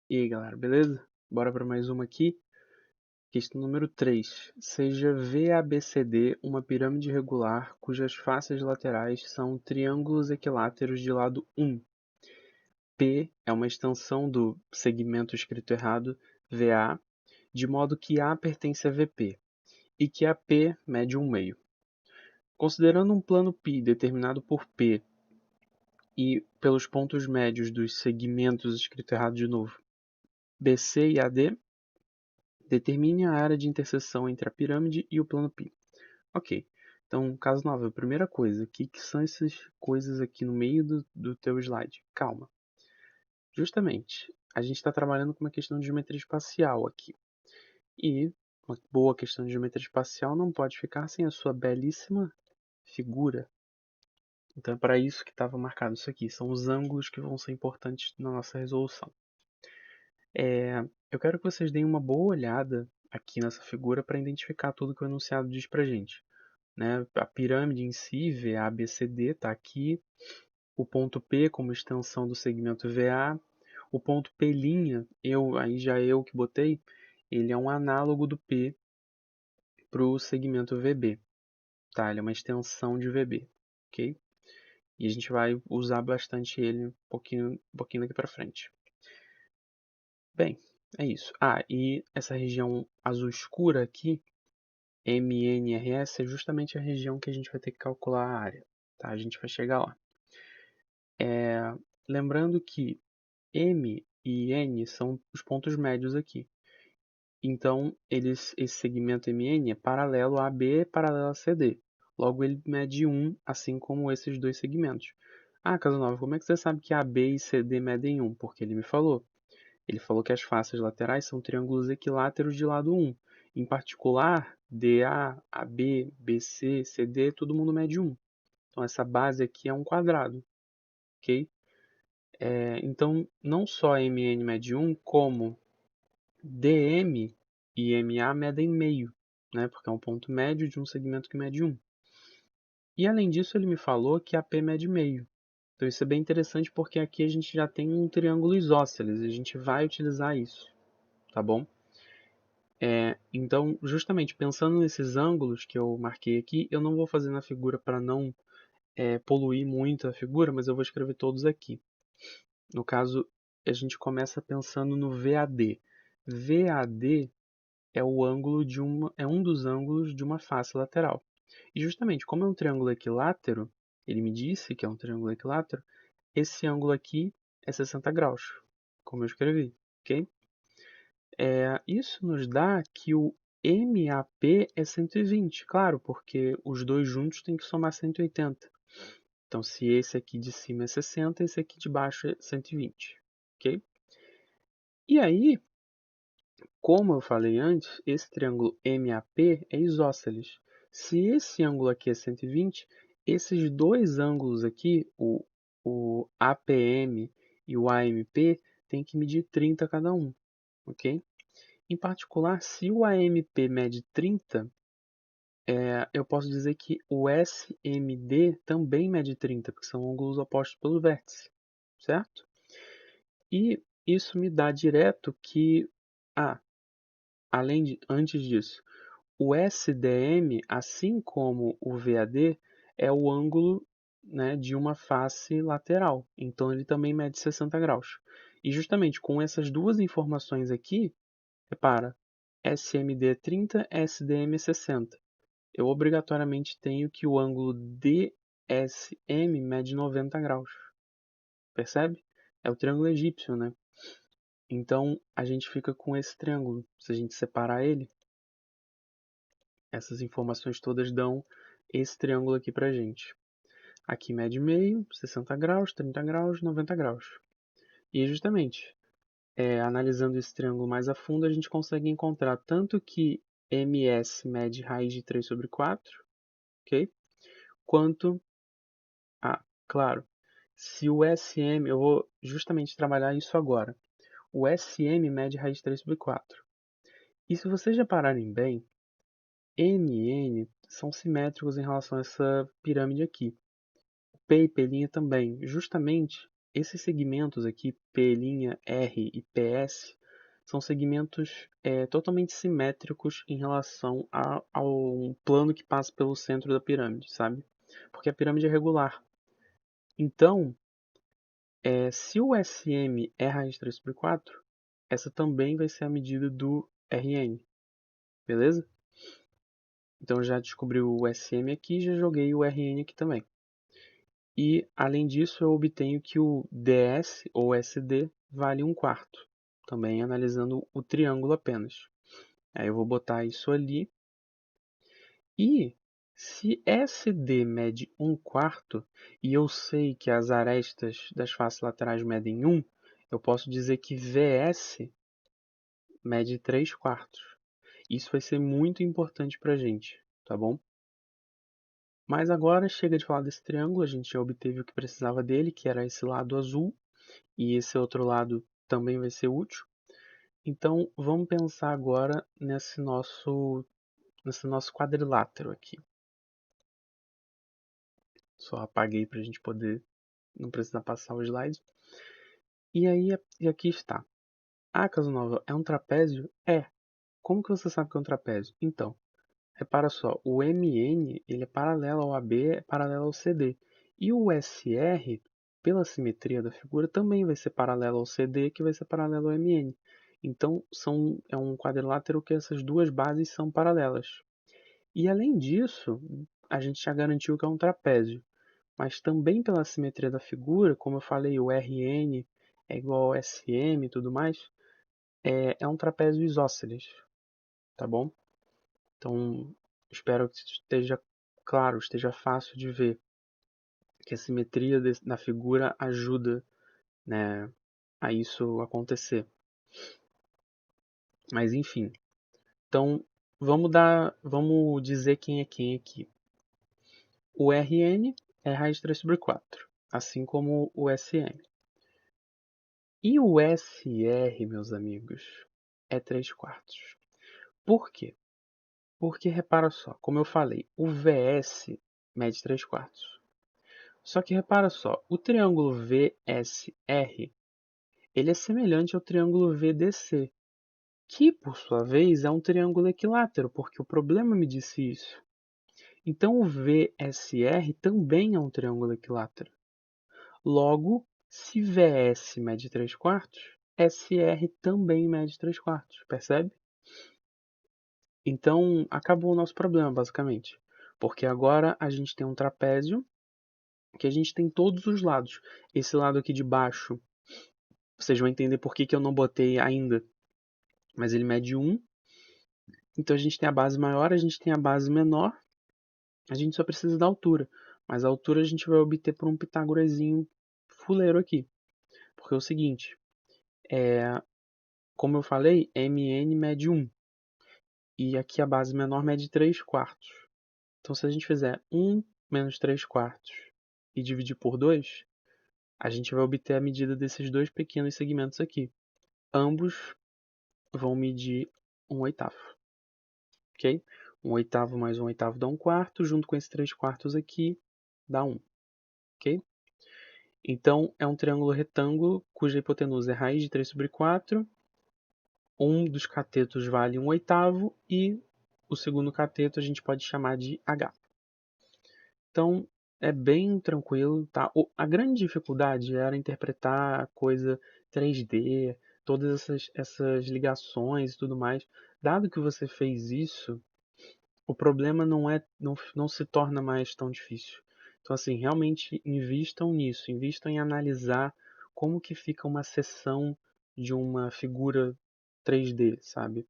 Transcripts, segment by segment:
E aí, galera, beleza? Bora para mais uma aqui. Questão número 3. Seja VABCD uma pirâmide regular cujas faces laterais são triângulos equiláteros de lado 1. P é uma extensão do segmento escrito errado, VA, de modo que A pertence a VP e que AP mede 1/2. Considerando um plano π determinado por P e pelos pontos médios dos segmentos escrito errado de novo, BC e AD, determine a área de interseção entre a pirâmide e o plano π. Ok. Então, caso 9, a primeira coisa, o que são essas coisas aqui no meio do teu slide? Calma. Justamente, a gente está trabalhando com uma questão de geometria espacial aqui. E uma boa questão de geometria espacial não pode ficar sem a sua belíssima figura. Então é para isso que estava marcado isso aqui. São os ângulos que vão ser importantes na nossa resolução. Eu quero que vocês deem uma boa olhada aqui nessa figura para identificar tudo que o enunciado diz para gente. Né? A pirâmide em si, VABCD, está aqui. O ponto P como extensão do segmento VA. O ponto P', aí já eu que botei, ele é um análogo do P para o segmento VB. Tá? Ele é uma extensão de VB. Ok? E a gente vai usar bastante ele um pouquinho daqui para frente. Bem, é isso. E essa região azul escura aqui, MNRS, é justamente a região que a gente vai ter que calcular a área. Tá? A gente vai chegar lá. Lembrando que M e N são os pontos médios aqui. Então, esse segmento MN é paralelo a AB, paralelo a CD. Logo, ele mede 1, assim como esses dois segmentos. Casanova, como é que você sabe que AB e CD medem 1? Porque ele me falou. Ele falou que as faces laterais são triângulos equiláteros de lado 1. Em particular, DA, AB, BC, CD, todo mundo mede 1. Então, essa base aqui é um quadrado, ok? Então, não só MN mede 1, como DM e MA medem meio, né? Porque é um ponto médio de um segmento que mede 1. E, além disso, ele me falou que AP mede meio. Então, isso é bem interessante porque aqui a gente já tem um triângulo isósceles e a gente vai utilizar isso, tá bom? Então, justamente pensando nesses ângulos que eu marquei aqui, eu não vou fazer na figura para não poluir muito a figura, mas eu vou escrever todos aqui. No caso, a gente começa pensando no VAD. VAD é o ângulo é um dos ângulos de uma face lateral. E justamente, como é um triângulo equilátero, ele me disse que é um triângulo equilátero, esse ângulo aqui é 60 graus, como eu escrevi, ok? Isso nos dá que o MAP é 120, claro, porque os dois juntos têm que somar 180. Então, se esse aqui de cima é 60, esse aqui de baixo é 120, ok? E aí, como eu falei antes, esse triângulo MAP é isósceles. Se esse ângulo aqui é 120, esses dois ângulos aqui, o APM e o AMP, têm que medir 30 cada um, ok? Em particular, se o AMP mede 30, eu posso dizer que o SMD também mede 30, porque são ângulos opostos pelo vértice, certo? E isso me dá direto que, antes disso, o SDM, assim como o VAD, é o ângulo, né, de uma face lateral. Então ele também mede 60 graus. E justamente com essas duas informações aqui, repara, SMD é 30, SDM é 60. Eu obrigatoriamente tenho que o ângulo DSM mede 90 graus. Percebe? É o triângulo egípcio, né? Então a gente fica com esse triângulo. Se a gente separar ele, essas informações todas dão esse triângulo aqui pra gente. Aqui mede meio, 60 graus, 30 graus, 90 graus. E justamente, analisando esse triângulo mais a fundo, a gente consegue encontrar tanto que MS mede raiz de 3 sobre 4, ok? Quanto, claro, se o SM, eu vou justamente trabalhar isso agora. O SM mede raiz de 3 sobre 4. E se vocês repararem bem, MN são simétricos em relação a essa pirâmide aqui. P e P' também. Justamente, esses segmentos aqui, P', R e PS, são segmentos totalmente simétricos em relação ao plano que passa pelo centro da pirâmide, sabe? Porque a pirâmide é regular. Então, se o SM é raiz de 3 sobre 4, essa também vai ser a medida do Rn, beleza? Então, já descobri o SM aqui, já joguei o Rn aqui também. E, além disso, eu obtenho que o ds, ou SD, vale 1/4, também analisando o triângulo apenas. Aí eu vou botar isso ali. E se SD mede 1/4, e eu sei que as arestas das faces laterais medem 1, eu posso dizer que VS mede 3/4. Isso vai ser muito importante para a gente, tá bom? Mas agora chega de falar desse triângulo, a gente já obteve o que precisava dele, que era esse lado azul, e esse outro lado também vai ser útil. Então vamos pensar agora nesse nosso quadrilátero aqui. Só apaguei para a gente poder não precisar passar o slide. E aqui está. Ah, Casanova, é um trapézio? É. Como que você sabe que é um trapézio? Então, repara só, o MN ele é paralelo ao AB, é paralelo ao CD. E o SR, pela simetria da figura, também vai ser paralelo ao CD, que vai ser paralelo ao MN. Então, é um quadrilátero que essas duas bases são paralelas. E além disso, a gente já garantiu que é um trapézio. Mas também pela simetria da figura, como eu falei, o Rn é igual ao Sm e tudo mais, é um trapézio isósceles, tá bom? Então, espero que esteja claro, esteja fácil de ver que a simetria da figura ajuda, né, a isso acontecer. Mas enfim, então vamos dizer quem é quem aqui. O Rn é raiz de 3 sobre 4, assim como o Sm. E o SR, meus amigos, é 3/4. Por quê? Porque repara só, como eu falei, o VS mede 3/4. Só que repara só, o triângulo VSR, ele é semelhante ao triângulo VDC, que por sua vez é um triângulo equilátero, porque o problema me disse isso. Então o VSR também é um triângulo equilátero. Logo, se VS mede 3/4, SR também mede 3/4, percebe? Então, acabou o nosso problema, basicamente. Porque agora a gente tem um trapézio que a gente tem todos os lados. Esse lado aqui de baixo, vocês vão entender por que eu não botei ainda, mas ele mede 1. Então a gente tem a base maior, a gente tem a base menor, a gente só precisa da altura. Mas a altura a gente vai obter por um pitágorazinho fuleiro aqui. Porque é o seguinte, como eu falei, MN mede 1. E aqui a base menor mede 3/4. Então, se a gente fizer 1 menos 3/4 e dividir por 2, a gente vai obter a medida desses dois pequenos segmentos aqui. Ambos vão medir 1/8. Ok? 1/8 mais 1/8 dá 1/4. Junto com esses 3/4 aqui, dá 1. Ok? Então, é um triângulo retângulo cuja hipotenusa é raiz de 3 sobre 4. Um dos catetos vale 1/8 e o segundo cateto a gente pode chamar de H. Então, é bem tranquilo, tá? A grande dificuldade era interpretar a coisa 3D, todas essas ligações e tudo mais. Dado que você fez isso, o problema não se torna mais tão difícil. Então, assim, realmente invistam nisso, invistam em analisar como que fica uma seção de uma figura 3D, sabe?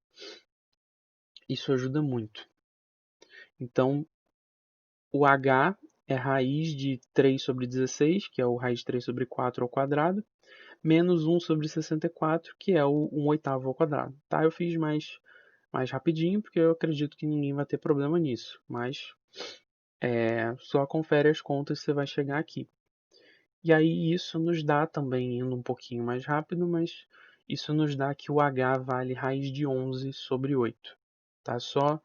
Isso ajuda muito. Então, o H é raiz de 3 sobre 16, que é o raiz de 3 sobre 4 ao quadrado, menos 1 sobre 64, que é o 1/8 ao quadrado. Tá? Eu fiz mais rapidinho, porque eu acredito que ninguém vai ter problema nisso, mas só confere as contas e você vai chegar aqui. E aí isso nos dá também, indo um pouquinho mais rápido, mas isso nos dá que o H vale raiz de 11 sobre 8. Tá? Só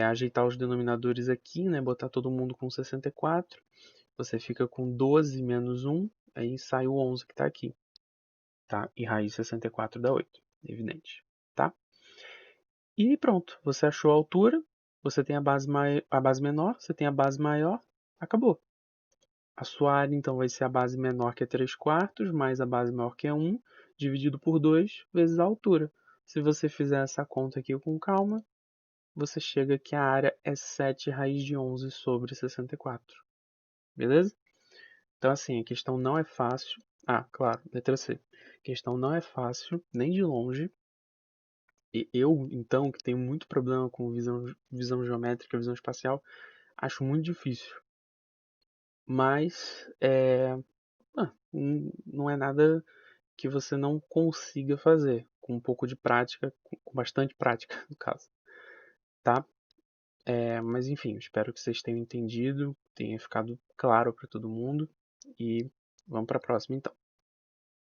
ajeitar os denominadores aqui, né? Botar todo mundo com 64. Você fica com 12 menos 1 aí sai o 11 que está aqui, tá? E raiz de 64 dá 8, evidente, tá? E pronto, você achou a altura, você tem a base menor, você tem a base maior, acabou. A sua área, então, vai ser a base menor, que é 3/4, mais a base maior, que é 1, dividido por 2, vezes a altura. Se você fizer essa conta aqui com calma, você chega que a área é 7 raiz de 11 sobre 64. Beleza? Então, assim, a questão não é fácil. Ah, claro, letra C. A questão não é fácil, nem de longe. E eu, então, que tenho muito problema com visão geométrica, visão espacial, acho muito difícil. Mas não é nada que você não consiga fazer, com um pouco de prática, com bastante prática, no caso, tá? Mas enfim, espero que vocês tenham entendido, tenha ficado claro para todo mundo e vamos para a próxima então.